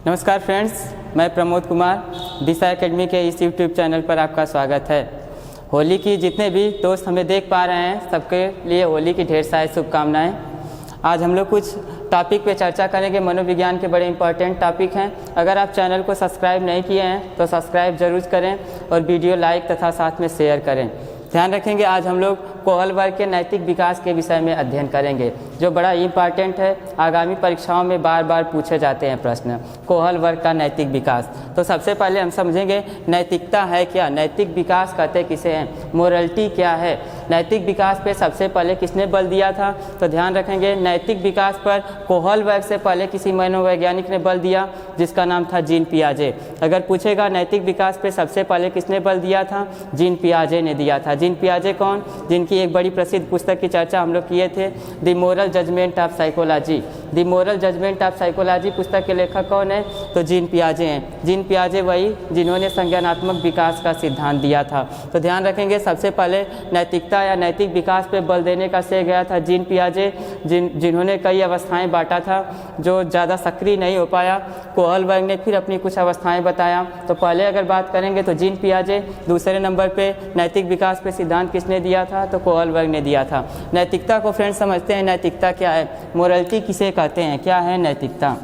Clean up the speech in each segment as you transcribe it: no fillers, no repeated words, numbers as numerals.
नमस्कार फ्रेंड्स, मैं प्रमोद कुमार दिशा एकेडमी के इस यूट्यूब चैनल पर आपका स्वागत है। होली की जितने भी दोस्त हमें देख पा रहे हैं सबके लिए होली की ढेर सारी शुभकामनाएं। आज हम लोग कुछ टॉपिक पे चर्चा करेंगे, मनोविज्ञान के बड़े इंपॉर्टेंट टॉपिक हैं। अगर आप चैनल को सब्सक्राइब नहीं किए हैं तो सब्सक्राइब जरूर करें और वीडियो लाइक तथा साथ में शेयर करें। ध्यान रखेंगे, आज हम लोग कोहल वर्ग के नैतिक विकास के विषय में अध्ययन करेंगे, जो बड़ा इम्पॉर्टेंट है। आगामी परीक्षाओं में बार बार पूछे जाते हैं प्रश्न, कोहल वर्ग का नैतिक विकास। तो सबसे पहले हम समझेंगे नैतिकता है क्या, नैतिक विकास कहते किसे हैं, मोरलिटी क्या है। नैतिक विकास पे सबसे पहले किसने बल दिया था, तो ध्यान रखेंगे नैतिक विकास पर कोहल वर्ग से पहले किसी मनोवैज्ञानिक ने बल दिया जिसका नाम था जीन पियाजे। अगर पूछेगा नैतिक विकास पे सबसे पहले किसने बल दिया था, जीन पियाजे ने दिया था। जीन पियाजे कौन, जिनकी एक बड़ी प्रसिद्ध पुस्तक की चर्चा हम लोग किए थे, the moral judgement of psychology. The moral judgement of psychology पुस्तक के लेखक कौन है, तो जीन पियाजे हैं। जीन पियाजे वही जिन्होंने संज्ञानात्मक विकास का सिद्धांत दिया था। तो ध्यान रखेंगे सबसे पहले नैतिकता या नैतिक विकास पे बल देने का श्रेय गया था जीन पियाजे, जिन्होंने कई अवस्थाएं बांटा था, जो ज़्यादा सक्रिय नहीं हो पाया। कोहल वर्ग ने फिर अपनी कुछ अवस्थाएं बताया। तो पहले अगर बात करेंगे तो जीन पियाजे, दूसरे नंबर पे नैतिक विकास पे सिद्धांत किसने दिया था, तो कोहल वर्ग ने दिया था। नैतिकता को फ्रेंड्स समझते हैं, नैतिकता क्या है, मोरलिटी किसे कहते हैं, क्या है नैतिकता।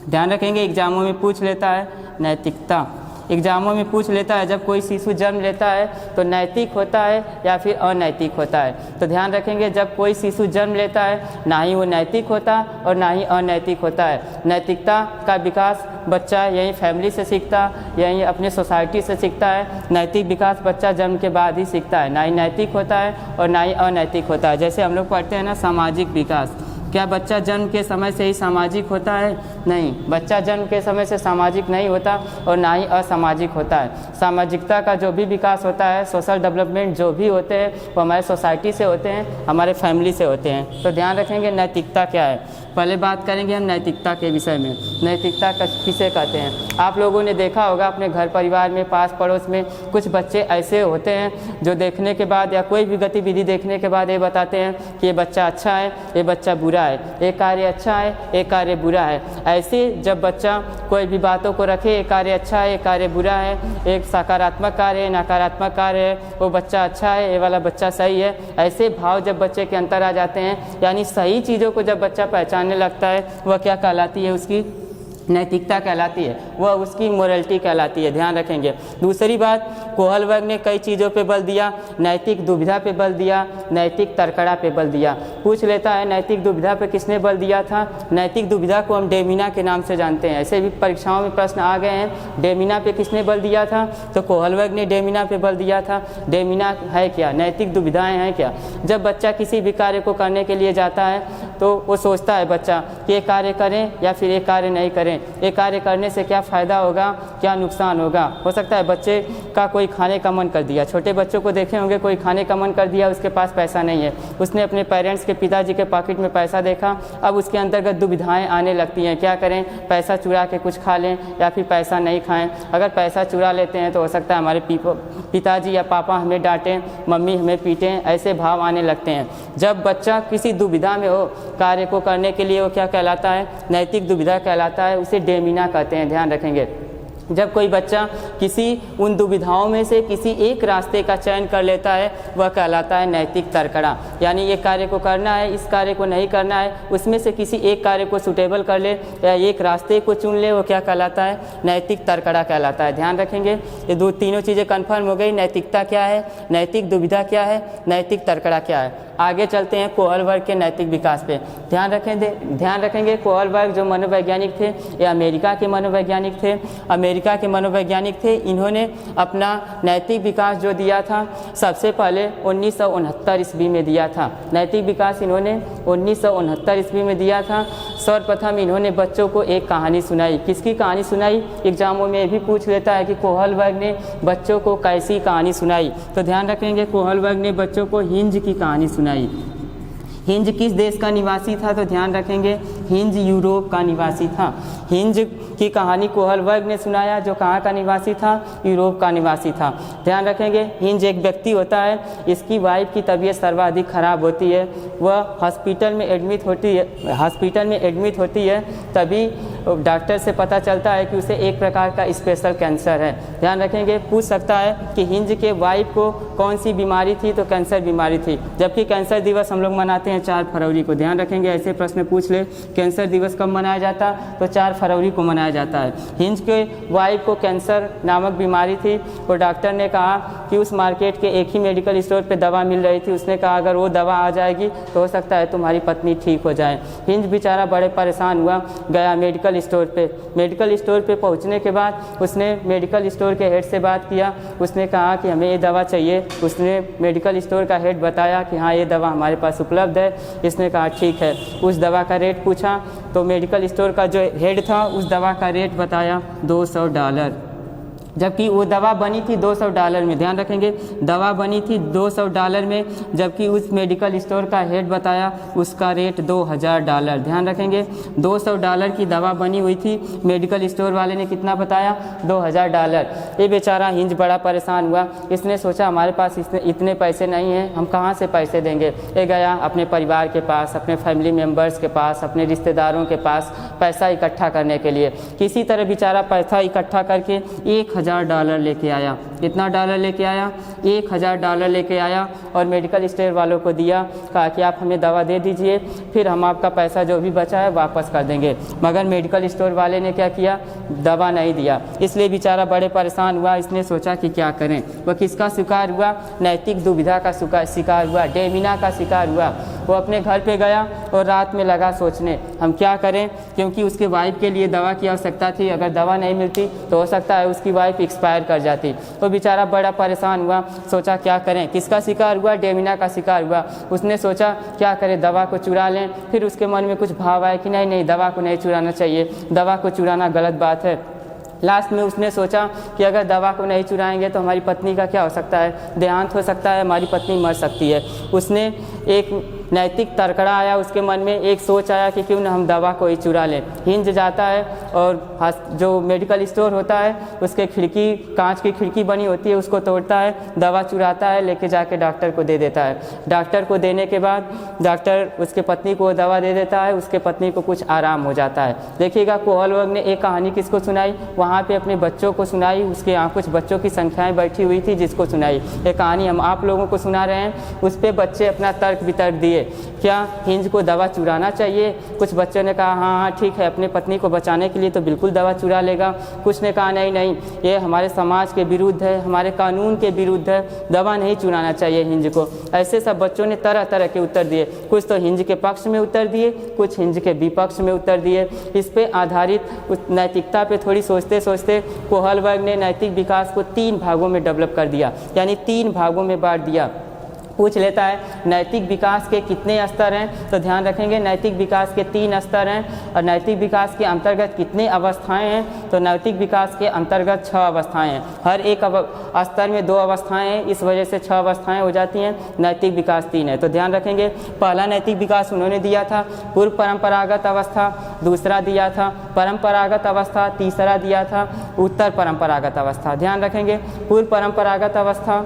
ध्यान रखेंगे एग्जामों में पूछ लेता है नैतिकता, एग्जामों में पूछ लेता है जब कोई शिशु जन्म लेता है तो नैतिक होता है या फिर अनैतिक होता है। तो ध्यान रखेंगे जब कोई शिशु जन्म लेता है ना ही वो नैतिक होता और ना ही अनैतिक होता है। नैतिकता का विकास बच्चा यहीं फैमिली से सीखता, यहीं अपने सोसाइटी से सीखता है। नैतिक विकास बच्चा जन्म के बाद ही सीखता है, ना ही नैतिक होता है और ना ही अनैतिक होता है। जैसे हम लोग पढ़ते हैं ना सामाजिक विकास, क्या बच्चा जन्म के समय से ही सामाजिक होता है, नहीं, बच्चा जन्म के समय से सामाजिक नहीं होता और ना ही असामाजिक होता है। सामाजिकता का जो भी विकास होता है, सोशल डेवलपमेंट जो भी होते हैं वो हमारे सोसाइटी से होते हैं, हमारे फैमिली से होते हैं। तो ध्यान रखेंगे नैतिकता क्या है। पहले बात करेंगे हम नैतिकता के विषय में, नैतिकता किसे कहते हैं। आप लोगों ने देखा होगा अपने घर परिवार में, पास पड़ोस में कुछ बच्चे ऐसे होते हैं जो देखने के बाद या कोई भी गतिविधि देखने के बाद ये बताते हैं कि ये बच्चा अच्छा है, ये बच्चा बुरा है, एक कार्य अच्छा है, एक कार्य बुरा है। ऐसे जब बच्चा कोई भी बातों को रखे, एक कार्य अच्छा है, एक कार्य बुरा है, एक सकारात्मक कार्य है, नकारात्मक कार्य है, वो बच्चा अच्छा है, ये वाला बच्चा सही है, ऐसे भाव जब बच्चे के अंदर आ जाते हैं, यानी सही चीज़ों को जब बच्चा पहचानने लगता है, वह क्या कहलाती है, उसकी नैतिकता कहलाती है, वह उसकी मोरलिटी कहलाती है। ध्यान रखेंगे। दूसरी बात, कोहल वर्ग ने कई चीज़ों पे बल दिया, नैतिक दुविधा पे बल दिया, नैतिक तर्कड़ा पे बल दिया। पूछ लेता है नैतिक दुविधा पे किसने बल दिया था। नैतिक दुविधा को हम डेमिना के नाम से जानते हैं, ऐसे भी परीक्षाओं में प्रश्न आ गए हैं। डेमिना पे किसने बल दिया था, तो कोहल वर्ग ने डेमिना पे बल दिया था। डेमिना है क्या, नैतिक दुविधाएँ हैं क्या। जब बच्चा किसी भी कार्य को करने के लिए जाता है तो वो सोचता है बच्चा कि ये कार्य करें या फिर ये कार्य नहीं करें, ये कार्य करने से क्या फ़ायदा होगा, क्या नुकसान होगा। हो सकता है बच्चे का कोई खाने का मन कर दिया, छोटे बच्चों को देखे होंगे, कोई खाने का मन कर दिया, उसके पास पैसा नहीं है, उसने अपने पेरेंट्स के पिताजी के पॉकेट में पैसा देखा, अब उसके अंतर्गत दुविधाएं आने लगती हैं, क्या करें, पैसा चुरा के कुछ खा लें या फिर पैसा नहीं खाएं। अगर पैसा चुरा लेते हैं तो हो सकता है हमारे पिताजी या पापा हमें डांटें, मम्मी हमें पीटें, ऐसे भाव आने लगते हैं। जब बच्चा किसी दुविधा में हो कार्य को करने के लिए, वो क्या कहलाता है, नैतिक दुविधा कहलाता है, उसे डेमिना कहते हैं। ध्यान रखेंगे। जब कोई बच्चा किसी उन दुविधाओं में से किसी एक रास्ते का चयन कर लेता है, वह कहलाता है नैतिक तर्कड़ा। यानी ये कार्य को करना है, इस कार्य को नहीं करना है, उसमें से किसी एक कार्य को सूटेबल कर ले या एक रास्ते को चुन ले, वो क्या कहलाता है, नैतिक तर्कड़ा कहलाता है। ध्यान रखेंगे। ये तीनों चीज़ें कन्फर्म हो गई, नैतिकता क्या है, नैतिक दुविधा क्या है, नैतिक तर्कड़ा क्या है। आगे चलते हैं कोहल वर्ग के नैतिक विकास पे। ध्यान रखेंगे कोहल वर्ग जो मनोवैज्ञानिक थे, ये अमेरिका के मनोवैज्ञानिक थे। अमेरिका के मनोवैज्ञानिक थे, इन्होंने अपना नैतिक विकास जो दिया था सबसे पहले 1969 ईस्वी में दिया था। नैतिक विकास इन्होंने 1969 ईस्वी में दिया था। सर्वप्रथम इन्होंने बच्चों को एक कहानी सुनाई। किसकी कहानी सुनाई, एग्जामों में भी पूछ लेता है कि कोहल वर्ग ने बच्चों को कैसी कहानी सुनाई। तो ध्यान रखेंगे कोहल वर्ग ने बच्चों को हिंज की कहानी सुनाई। हिंज किस देश का निवासी था, तो ध्यान रखेंगे हिंज यूरोप का निवासी था। हिंज इसकी कहानी कोहलबर्ग ने सुनाया, जो कहाँ का निवासी था, यूरोप का निवासी था। ध्यान रखेंगे हिंज एक व्यक्ति होता है, इसकी वाइफ की तबीयत सर्वाधिक खराब होती है, वह हॉस्पिटल में एडमिट होती है। तभी डॉक्टर से पता चलता है कि उसे एक प्रकार का स्पेशल कैंसर है। ध्यान रखेंगे पूछ सकता है कि हिंज के वाइफ को कौन सी बीमारी थी, तो कैंसर बीमारी थी, जबकि कैंसर दिवस हम लोग मनाते हैं 4 फरवरी को। ध्यान रखेंगे ऐसे प्रश्न पूछ ले, कैंसर दिवस कब मनाया जाता, तो 4 फरवरी को मनाया जाता है। हिंज के वाइफ को कैंसर नामक बीमारी थी और डॉक्टर ने कहा कि उस मार्केट के एक ही मेडिकल स्टोर पे दवा मिल रही थी। उसने कहा अगर वो दवा आ जाएगी तो हो सकता है तुम्हारी पत्नी ठीक हो जाए। हिंज बेचारा बड़े परेशान हुआ, गया मेडिकल स्टोर पे पहुंचने के बाद उसने मेडिकल स्टोर के हेड से बात किया। उसने कहा कि हमें ये दवा चाहिए। उसने मेडिकल स्टोर का हेड बताया कि हाँ ये दवा हमारे पास उपलब्ध है। इसने कहा ठीक है। उस दवा का रेट पूछा तो मेडिकल स्टोर का जो हेड था उस दवा का रेट बताया $200, जबकि वो दवा बनी थी $200 में। ध्यान रखेंगे दवा बनी थी $200 में, जबकि उस मेडिकल स्टोर का हेड बताया उसका रेट $2000। ध्यान रखेंगे $200 की दवा बनी हुई थी, मेडिकल स्टोर वाले ने कितना बताया, $2000। ये बेचारा हिंज बड़ा परेशान हुआ। इसने सोचा हमारे पास इतने पैसे नहीं हैं, हम कहाँ से पैसे देंगे। ये गया अपने परिवार के पास, अपने फैमिली मेम्बर्स के पास, अपने रिश्तेदारों के पास पैसा इकट्ठा करने के लिए। किसी तरह बेचारा पैसा इकट्ठा करके $1000 लेके आया। कितना डॉलर लेके आया, $1000 लेके आया और मेडिकल स्टोर वालों को दिया। कहा कि आप हमें दवा दे दीजिए, फिर हम आपका पैसा जो भी बचा है वापस कर देंगे। मगर मेडिकल स्टोर वाले ने क्या किया, दवा नहीं दिया। इसलिए बेचारा बड़े परेशान हुआ। इसने सोचा कि क्या करें। वह किसका शिकार हुआ, नैतिक दुविधा का शिकार हुआ, डेमिना का शिकार हुआ। वो अपने घर पे गया और रात में लगा सोचने हम क्या करें, क्योंकि उसके वाइफ के लिए दवा की आवश्यकता थी। अगर दवा नहीं मिलती तो हो सकता है उसकी वाइफ एक्सपायर कर जाती। तो बेचारा बड़ा परेशान हुआ, सोचा क्या करें। किसका शिकार हुआ, डेमिना का शिकार हुआ। उसने सोचा क्या करें, दवा को चुरा लें। फिर उसके मन में कुछ भाव आया कि नहीं दवा को नहीं चुराना चाहिए, दवा को चुराना गलत बात है। लास्ट में उसने सोचा कि अगर दवा को नहीं चुराएंगे तो हमारी पत्नी का क्या हो सकता है, देहांत हो सकता है, हमारी पत्नी मर सकती है। उसने एक नैतिक तड़कड़ा आया उसके मन में, एक सोच आया कि क्यों ना हम दवा को ही चुरा लें। हिंज जाता है और जो मेडिकल स्टोर होता है उसके खिड़की, कांच की खिड़की बनी होती है, उसको तोड़ता है, दवा चुराता है, लेके जाके डॉक्टर को दे देता है। डॉक्टर को देने के बाद डॉक्टर उसके पत्नी को दवा दे देता है, उसके पत्नी को कुछ आराम हो जाता है। देखिएगा कोहलबर्ग ने एक कहानी किसको सुनाई, वहाँ पे अपने बच्चों को सुनाई। उसके यहाँ कुछ बच्चों की संख्याएँ बैठी हुई थी जिसको सुनाई। ये कहानी हम आप लोगों को सुना रहे हैं। उस पर बच्चे अपना तर्क वितर्क दिए, क्या हिंज को दवा चुराना चाहिए। कुछ बच्चों ने कहा हाँ ठीक है, अपने पत्नी को बचाने के लिए तो बिल्कुल दवा चुरा लेगा। कुछ ने कहा नहीं, ये हमारे समाज के विरुद्ध है, हमारे कानून के विरुद्ध है, दवा नहीं चुराना चाहिए हिंज को। ऐसे सब बच्चों ने तरह तरह के उत्तर दिए। कुछ तो हिंज के पक्ष में उत्तर दिए, कुछ हिंज के विपक्ष में उत्तर दिए। इस पे आधारित उस नैतिकता पे थोड़ी सोचते सोचते कोहलबर्ग ने नैतिक विकास को 3 भागों में डेवलप कर दिया, यानी 3 भागों में बांट दिया। पूछ लेता है नैतिक विकास के कितने स्तर हैं, तो ध्यान रखेंगे नैतिक विकास के 3 स्तर हैं। और नैतिक विकास के अंतर्गत कितने अवस्थाएं हैं, तो नैतिक विकास के अंतर्गत 6 अवस्थाएं हैं। हर एक स्तर में 2 अवस्थाएं हैं, इस वजह से 6 अवस्थाएं हो जाती हैं। नैतिक विकास 3 है। तो ध्यान रखेंगे पहला नैतिक विकास उन्होंने दिया था पूर्व परंपरागत अवस्था, दूसरा दिया था परंपरागत अवस्था, तीसरा दिया था उत्तर परंपरागत अवस्था। ध्यान रखेंगे पूर्व परंपरागत अवस्था,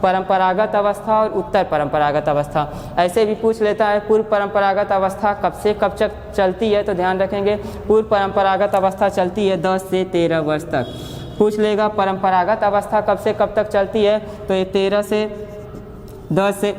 परंपरागत अवस्था और उत्तर परंपरागत अवस्था। ऐसे भी पूछ लेता है पूर्व परंपरागत अवस्था कब से कब तक चलती है, तो ध्यान रखेंगे पूर्व परंपरागत अवस्था चलती है 10 से 13 वर्ष तक। पूछ लेगा परंपरागत अवस्था कब से कब तक चलती है, तो ये 13 से 10 से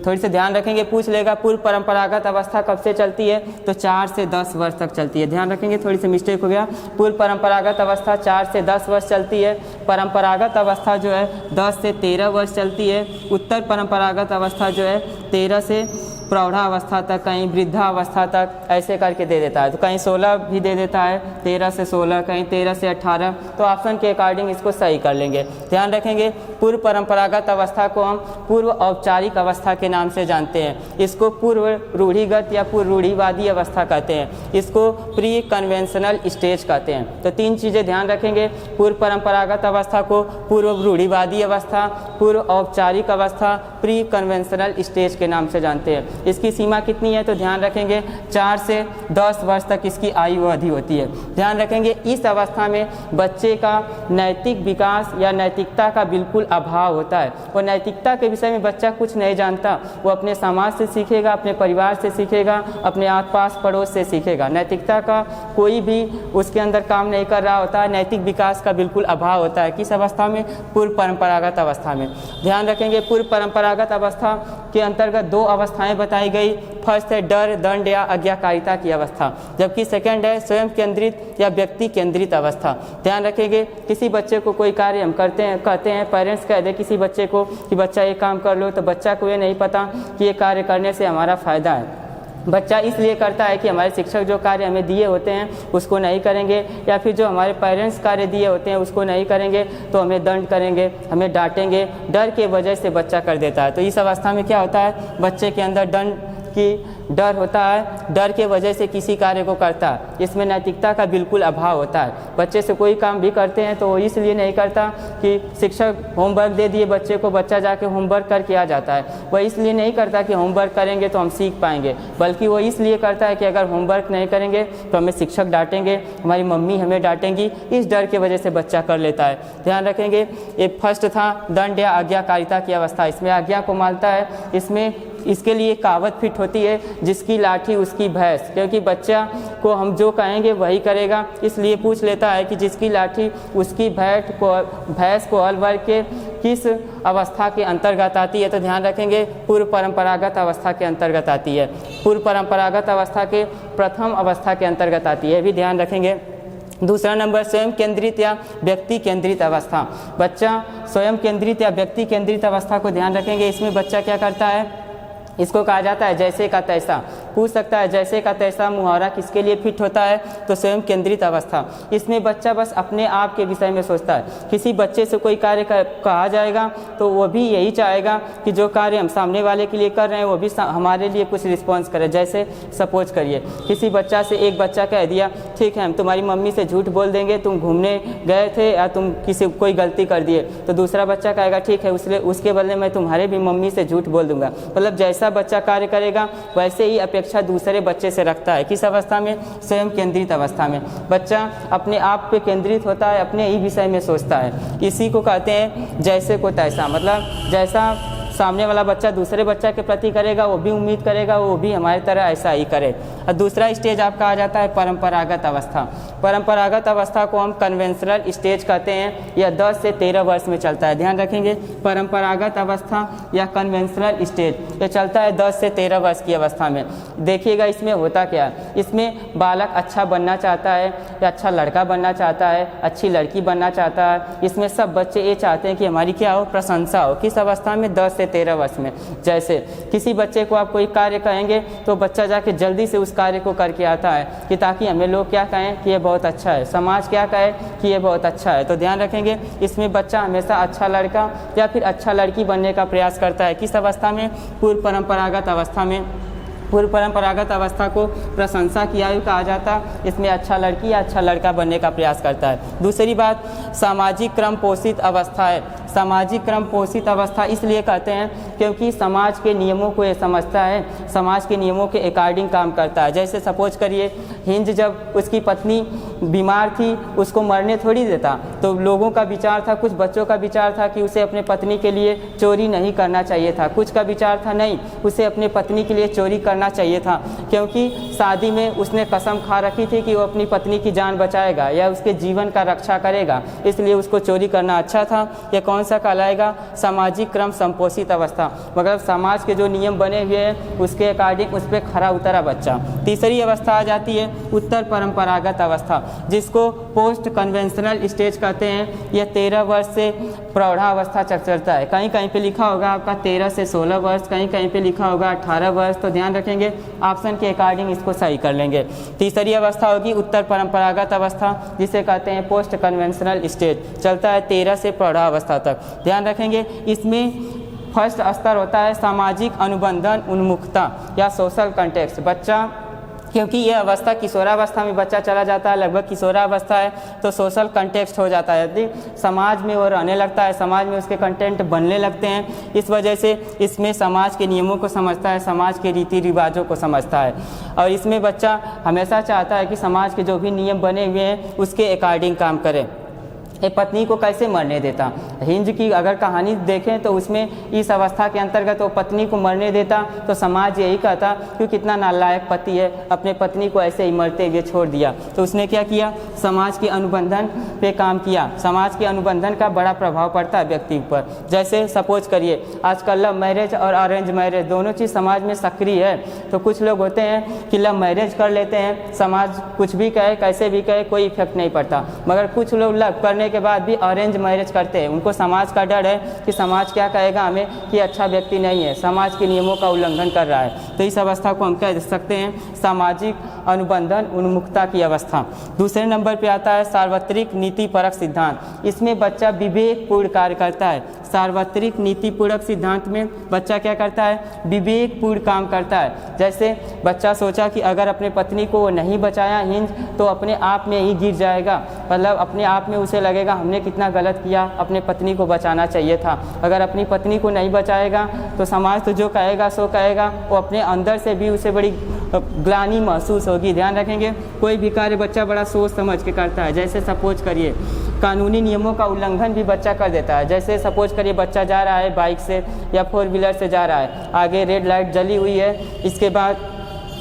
थोड़ी से ध्यान रखेंगे। पूछ लेगा पूर्व परंपरागत अवस्था कब से चलती है, तो 4 से 10 वर्ष तक चलती है। ध्यान रखेंगे, थोड़ी सी मिस्टेक हो गया। पूर्व परंपरागत अवस्था 4 से 10 वर्ष चलती है। परंपरागत अवस्था जो है 10 से 13 वर्ष चलती है। उत्तर परंपरागत अवस्था जो है 13 से प्रौढ़ावस्था तक, कहीं वृद्धावस्था तक, ऐसे करके दे देता है। तो कहीं 16 भी दे देता है, 13 से 16, कहीं 13 से 18। तो ऑप्शन के अकॉर्डिंग इसको सही कर लेंगे। ध्यान रखेंगे पूर्व परंपरागत अवस्था को हम पूर्व औपचारिक अवस्था के नाम से जानते हैं। इसको पूर्व रूढ़िगत या पूर्व रूढ़िवादी अवस्था कहते हैं। इसको प्री कन्वेंशनल स्टेज कहते हैं। तो 3 चीज़ें ध्यान रखेंगे, पूर्व परंपरागत अवस्था को पूर्व रूढ़िवादी अवस्था, पूर्व औपचारिक अवस्था, प्री कन्वेंशनल स्टेज के नाम से जानते हैं। इसकी सीमा कितनी है तो ध्यान रखेंगे 4 से 10 वर्ष तक इसकी आयु अवधि होती है। ध्यान रखेंगे इस अवस्था में बच्चे का नैतिक विकास या नैतिकता का बिल्कुल अभाव होता है। और नैतिकता के विषय में बच्चा कुछ नहीं जानता, वो अपने समाज से सीखेगा, अपने परिवार से सीखेगा, अपने आसपास पड़ोस से सीखेगा। नैतिकता का कोई भी उसके अंदर काम नहीं कर रहा होता है, नैतिक विकास का बिल्कुल अभाव होता है। किस अवस्था में? पूर्व परंपरागत अवस्था में। ध्यान रखेंगे पूर्व परंपरागत अवस्था के अंतर्गत 2 अवस्थाएं बताई गई। फर्स्ट है डर, दंड या आज्ञाकारिता की अवस्था, जबकि सेकंड है स्वयं केंद्रित या व्यक्ति केंद्रित अवस्था। ध्यान रखेंगे किसी बच्चे को कोई कार्य हम कहते हैं पेरेंट्स कह दे किसी बच्चे को कि बच्चा ये काम कर लो, तो बच्चा को ये नहीं पता कि ये कार्य करने से हमारा फ़ायदा है। बच्चा इसलिए करता है कि हमारे शिक्षक जो कार्य हमें दिए होते हैं उसको नहीं करेंगे, या फिर जो हमारे पेरेंट्स कार्य दिए होते हैं उसको नहीं करेंगे तो हमें दंड करेंगे, हमें डांटेंगे। डर के वजह से बच्चा कर देता है। तो इस अवस्था में क्या होता है, बच्चे के अंदर दंड की डर होता है, डर के वजह से किसी कार्य को करता है। इसमें नैतिकता का बिल्कुल अभाव होता है। बच्चे से कोई काम भी करते हैं तो वो इसलिए नहीं करता कि शिक्षक होमवर्क दे दिए बच्चे को, बच्चा जाके होमवर्क करके आ जाता है। वह इसलिए नहीं करता कि होमवर्क करेंगे तो हम सीख पाएंगे, बल्कि वो इसलिए करता है कि अगर होमवर्क नहीं करेंगे तो हमें शिक्षक डांटेंगे, हमारी मम्मी हमें डांटेंगी। इस डर की वजह से बच्चा कर लेता है। ध्यान रखेंगे एक फर्स्ट था दंड या आज्ञाकारिता की अवस्था। इसमें आज्ञा को मानता है। इसमें इसके लिए कहावत फिट होती है, जिसकी लाठी उसकी भैंस, क्योंकि बच्चा को हम जो कहेंगे वही करेगा। इसलिए पूछ लेता है कि जिसकी लाठी उसकी भैंस को हल वर्ग के किस अवस्था के अंतर्गत आती है। तो ध्यान रखेंगे पूर्व परंपरागत अवस्था के अंतर्गत आती है। पूर्व परंपरागत अवस्था के प्रथम अवस्था के अंतर्गत आती है, भी ध्यान रखेंगे। दूसरा नंबर स्वयं केंद्रित या व्यक्ति केंद्रित अवस्था। बच्चा स्वयं केंद्रित या व्यक्ति केंद्रित अवस्था को ध्यान रखेंगे। इसमें बच्चा क्या करता है, इसको कहा जाता है जैसे का तैसा। पूछ सकता है जैसे का तैसा मुहावरा किसके लिए फिट होता है, तो स्वयं केंद्रित अवस्था। इसमें बच्चा बस अपने आप के विषय में सोचता है। किसी बच्चे से कोई कार्य कहा जाएगा तो वो भी यही चाहेगा कि जो कार्य हम सामने वाले के लिए कर रहे हैं वो भी हमारे लिए कुछ रिस्पॉन्स करे। जैसे सपोज करिए किसी बच्चा से एक बच्चा कह दिया ठीक है हम तुम्हारी मम्मी से झूठ बोल देंगे, तुम घूमने गए थे या तुम कोई गलती कर दिए, तो दूसरा बच्चा कहेगा ठीक है उसके बदले मैं तुम्हारे भी मम्मी से झूठ बोल दूंगा। मतलब जैसा बच्चा कार्य करेगा वैसे ही अपेक्षा दूसरे बच्चे से रखता है। किस अवस्था में? स्वयं केंद्रित अवस्था में। बच्चा अपने आप पे केंद्रित होता है, अपने ही विषय में सोचता है। इसी को कहते हैं जैसे को तैसा। मतलब जैसा सामने वाला बच्चा दूसरे बच्चा के प्रति करेगा वो भी उम्मीद करेगा वो भी हमारी तरह ऐसा ही करे। और दूसरा स्टेज आपका आ जाता है परंपरागत अवस्था। परंपरागत अवस्था को हम कन्वेंशनल स्टेज कहते हैं। यह 10 से 13 वर्ष में चलता है। ध्यान रखेंगे परंपरागत अवस्था या कन्वेंशनल स्टेज ये चलता है 10 से 13 वर्ष की अवस्था में। देखिएगा इसमें होता क्या है, इसमें बालक अच्छा बनना चाहता है या अच्छा लड़का बनना चाहता है, अच्छी लड़की बनना चाहता है। इसमें सब बच्चे ये चाहते हैं कि हमारी क्या हो, प्रशंसा हो। किस अवस्था में? 10 से 13 वर्ष में। जैसे किसी बच्चे को आप कोई कार्य कहेंगे तो बच्चा जाके जल्दी से उस कार्य को करके आता है कि ताकि हमें लोग क्या कहें कि ये बहुत अच्छा है, समाज क्या कहे कि ये बहुत अच्छा है। तो ध्यान रखेंगे इसमें बच्चा हमेशा अच्छा लड़का या फिर अच्छा लड़की बनने का प्रयास करता है। किस अवस्था में? पूर्व परंपरागत अवस्था में। पूर्व परंपरागत अवस्था को प्रशंसा की आयु कहा जाता है। इसमें अच्छा लड़की या अच्छा लड़का बनने का प्रयास करता है। दूसरी बात सामाजिक क्रम पोषित अवस्था है। सामाजिक क्रम पोषित अवस्था इसलिए कहते हैं क्योंकि समाज के नियमों को ये समझता है, समाज के नियमों के अकॉर्डिंग काम करता है। जैसे सपोज करिए हिंज जब उसकी पत्नी बीमार थी उसको मरने थोड़ी देता, तो लोगों का विचार था, कुछ बच्चों का विचार था कि उसे अपने पत्नी के लिए चोरी नहीं करना चाहिए था, कुछ का विचार था नहीं उसे अपने पत्नी के लिए चोरी करना चाहिए था, क्योंकि शादी में उसने कसम खा रखी थी कि वो अपनी पत्नी की जान बचाएगा या उसके जीवन का रक्षा करेगा, इसलिए उसको चोरी करना अच्छा था। ये कौन सा कहलाएगा? सामाजिक क्रम संपोषित अवस्था। मतलब समाज के जो नियम बने हुए हैं उसके अकॉर्डिंग उस पर खरा उतरा बच्चा। तीसरी अवस्था आ जाती है उत्तर परंपरागत अवस्था, जिसको पोस्ट कन्वेंशनल स्टेज कहते हैं। यह 13 वर्ष से प्रौढ़ावस्था तक चलता है। कहीं कहीं पे लिखा होगा आपका 13 से 16 वर्ष, कहीं कहीं पे लिखा होगा 18 वर्ष, तो ध्यान रखेंगे ऑप्शन के अकॉर्डिंग इसको सही कर लेंगे। तीसरी अवस्था होगी उत्तर परंपरागत अवस्था, जिसे कहते हैं पोस्ट कन्वेंशनल स्टेज, चलता है 13 से प्रौढ़ावस्था तक। ध्यान रखेंगे इसमें फर्स्ट स्तर होता है सामाजिक अनुबंधन उन्मुखता या सोशल कंटेक्स्ट। बच्चा, क्योंकि यह अवस्था किशोरावस्था में बच्चा चला जाता है, लगभग किशोरावस्था है, तो सोशल कंटेक्स्ट हो जाता है, यदि समाज में वो रहने लगता है, समाज में उसके कंटेंट बनने लगते हैं। इस वजह से इसमें समाज के नियमों को समझता है, समाज के रीति रिवाजों को समझता है, और इसमें बच्चा हमेशा चाहता है कि समाज के जो भी नियम बने हुए हैं उसके अकॉर्डिंग काम करे। ये पत्नी को कैसे मरने देता, हिंज की अगर कहानी देखें तो उसमें इस अवस्था के अंतर्गत वो पत्नी को मरने देता, तो समाज यही कहता कि कितना नालायक पति है, अपने पत्नी को ऐसे ही मरते हुए छोड़ दिया। तो उसने क्या किया, समाज के अनुबंधन पे काम किया। समाज के अनुबंधन का बड़ा प्रभाव पड़ता है व्यक्ति पर। जैसे सपोज करिए आजकल लव मैरिज और अरेंज मैरिज दोनों चीज़ समाज में सक्रिय है, तो कुछ लोग होते हैं कि लव मैरिज कर लेते हैं, समाज कुछ भी कहे कैसे भी कहे कोई इफेक्ट नहीं पड़ता, मगर कुछ लोग लव करने के बाद भी अरेंज मैरिज करते हैं, उनको समाज का डर है कि समाज क्या कहेगा हमें कि अच्छा व्यक्ति नहीं है, समाज के नियमों का उल्लंघन कर रहा है। तो इस अवस्था को हम कह सकते हैं सामाजिक अनुबंधन उन्मुखता की अवस्था। दूसरे नंबर पे आता है सार्वत्रिक नीतिपरक सिद्धांत। इसमें बच्चा विवेकपूर्ण कार्य करता है। सार्वत्रिक नीतिपूर्वक सिद्धांत में बच्चा क्या करता है, विवेकपूर्ण काम करता है। जैसे बच्चा सोचा कि अगर अपने पत्नी को वो नहीं बचाया हिंज, तो अपने आप में ही गिर जाएगा, मतलब अपने आप में उसे लगेगा हमने कितना गलत किया, अपने पत्नी को बचाना चाहिए था। अगर अपनी पत्नी को नहीं बचाएगा तो समाज तो जो कहेगा सो कहेगा, वो अपने अंदर से भी उसे बड़ी ग्लानि महसूस होगी। ध्यान रखेंगे कोई भी कार्य बच्चा बड़ा सोच समझ के करता है। जैसे सपोज करिए कानूनी नियमों का उल्लंघन भी बच्चा कर देता है। जैसे सपोज करिए बच्चा जा रहा है बाइक से या 4 व्हीलर से जा रहा है, आगे रेड लाइट जली हुई है, इसके बाद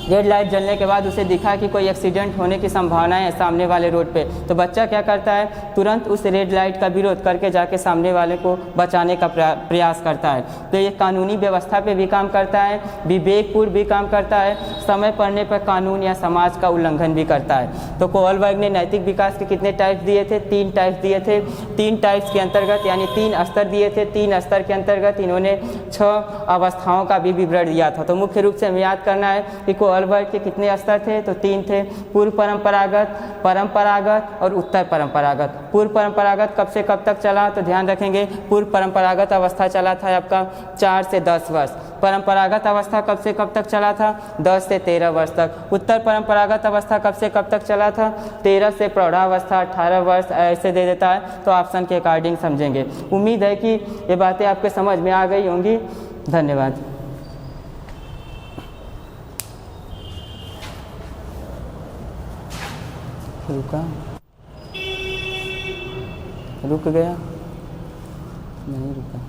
रेड लाइट जलने के बाद उसे दिखा कि कोई एक्सीडेंट होने की संभावनाएं है सामने वाले रोड पे, तो बच्चा क्या करता है, तुरंत उस रेड लाइट का विरोध करके जाके सामने वाले को बचाने का प्रयास करता है। तो ये कानूनी व्यवस्था पे भी काम करता है, विवेकपूर्ण भी काम करता है, समय पड़ने पर कानून या समाज का उल्लंघन भी करता है। तो कोहलबर्ग ने नैतिक विकास के कितने टाइप्स दिए थे, 3 टाइप्स दिए थे। 3 टाइप्स के अंतर्गत यानी 3 स्तर दिए थे। 3 स्तर के अंतर्गत इन्होंने 6 अवस्थाओं का भी विवरण दिया था। तो मुख्य रूप से हमें याद करना है कि कोहलबर्ग के कितने स्तर थे, तो 3 थे, पूर्व परंपरागत, परंपरागत और उत्तर परंपरागत। पूर्व परंपरागत कब से कब तक चला, तो ध्यान रखेंगे पूर्व परंपरागत अवस्था चला था आपका 4 से 10 वर्ष। परंपरागत अवस्था कब से कब तक चला था, 10 से 13 वर्ष तक। उत्तर परंपरागत अवस्था कब से कब तक चला था, 13 से प्रौढ़ावस्था 18 वर्ष, ऐसे दे देता है। तो ऑप्शन के अकॉर्डिंग समझेंगे। उम्मीद है कि ये बातें आपके समझ में आ गई होंगी। धन्यवाद। रुक गया, नहीं रुका।